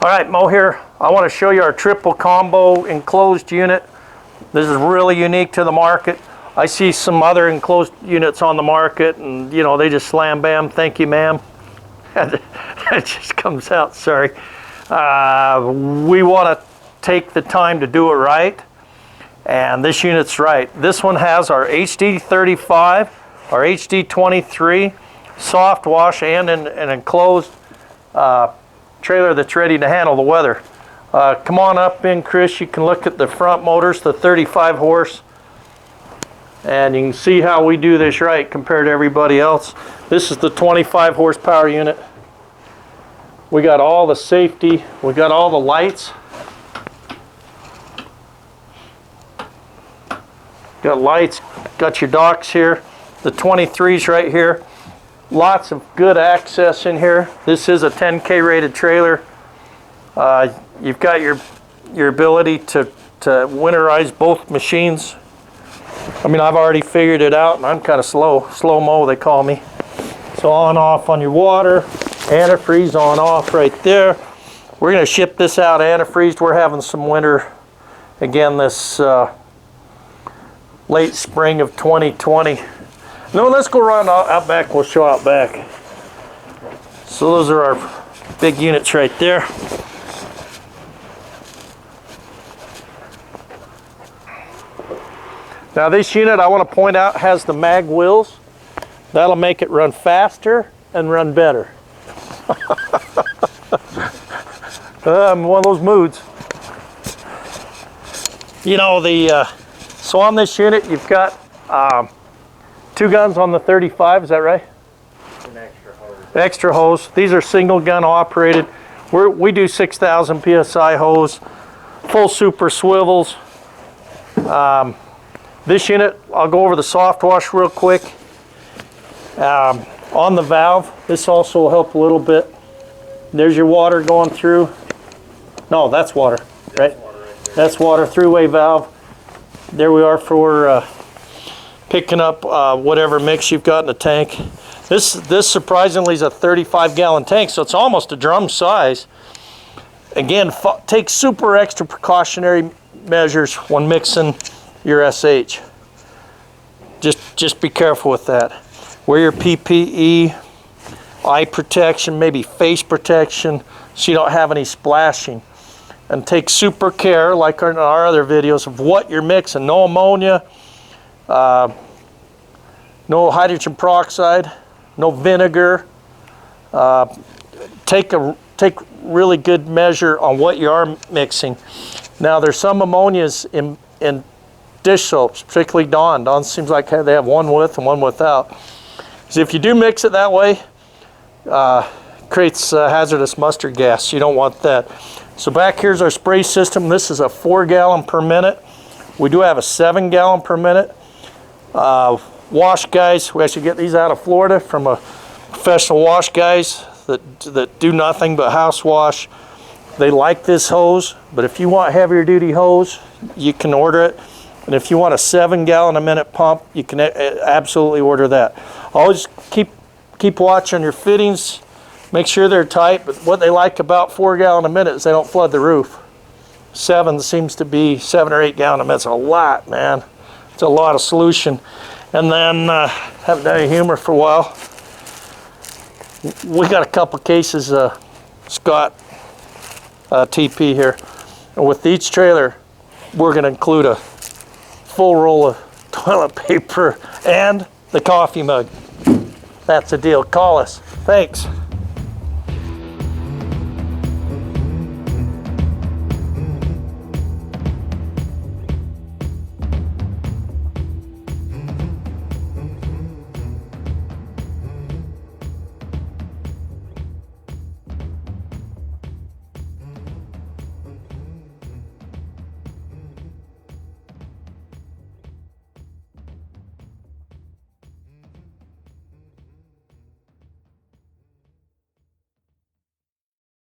All right, Mo here. I want to show you our triple combo enclosed unit. This is really unique to the market. I see some other enclosed units on the market and you know, they just slam bam, thank you ma'am. That just comes out, sorry. We want to take the time to do it right, and this unit's right. This one has our HD35, our HD23, soft wash, and an enclosed trailer that's ready to handle the weather. Come on up in, Chris. You can look at the front motors, the 35 horse, and you can see how we do this right compared to everybody else. This is the 25 horsepower unit. We got all the safety, we got all the lights. Got lights, got your docks here. The 23's right here. Lots of good access in here. This is a 10K rated trailer. You've got your ability to winterize both machines. I mean, I've already figured it out, and I'm kind of slow-mo they call me. So on off on your water, antifreeze on off right there. We're gonna ship this out antifreezed. We're having some winter again this late spring of 2020. No, let's go around out back. We'll show out back. So those are our big units right there. Now this unit, I want to point out, has the mag wheels. That'll make it run faster and run better. I'm one of those moods. You know, so on this unit, you've got 2 guns on the 35, is that right? An extra hose. Extra hose. These are single gun operated. We do 6,000 PSI hose, full super swivels. This unit, I'll go over the soft wash real quick. On the valve, this also will help a little bit. There's your water going through. No, that's water, right? That's water, three-way valve. There we are for picking up whatever mix you've got in the tank. This surprisingly is a 35-gallon tank, so it's almost a drum size. Again, take super extra precautionary measures when mixing your SH. Just be careful with that. Wear your PPE, eye protection, maybe face protection, so you don't have any splashing. And take super care, like in our other videos, of what you're mixing. No ammonia, no hydrogen peroxide, no vinegar. Take really good measure on what you are mixing. Now there's some ammonias in dish soaps, particularly Dawn. Dawn seems like they have one with and one without. So if you do mix it that way, creates hazardous mustard gas. You don't want that. So back here's our spray system. This is a 4 gallon per minute. We do have a 7 gallon per minute. Wash guys, we actually get these out of Florida from a professional wash guys that do nothing but house wash. They like this hose, but if you want heavier duty hose, you can order it. And if you want a 7 gallon a minute pump, you can absolutely order that. Always keep watching your fittings, make sure they're tight, but what they like about 4 gallon a minute is they don't flood the roof. 7 seems to be 7 or 8 gallon a minute. It's a lot, man. It's a lot of solution. And then, haven't done any humor for a while. We got a couple cases of Scott TP here. And with each trailer, we're gonna include a full roll of toilet paper and the coffee mug. That's the deal. Call us. Thanks.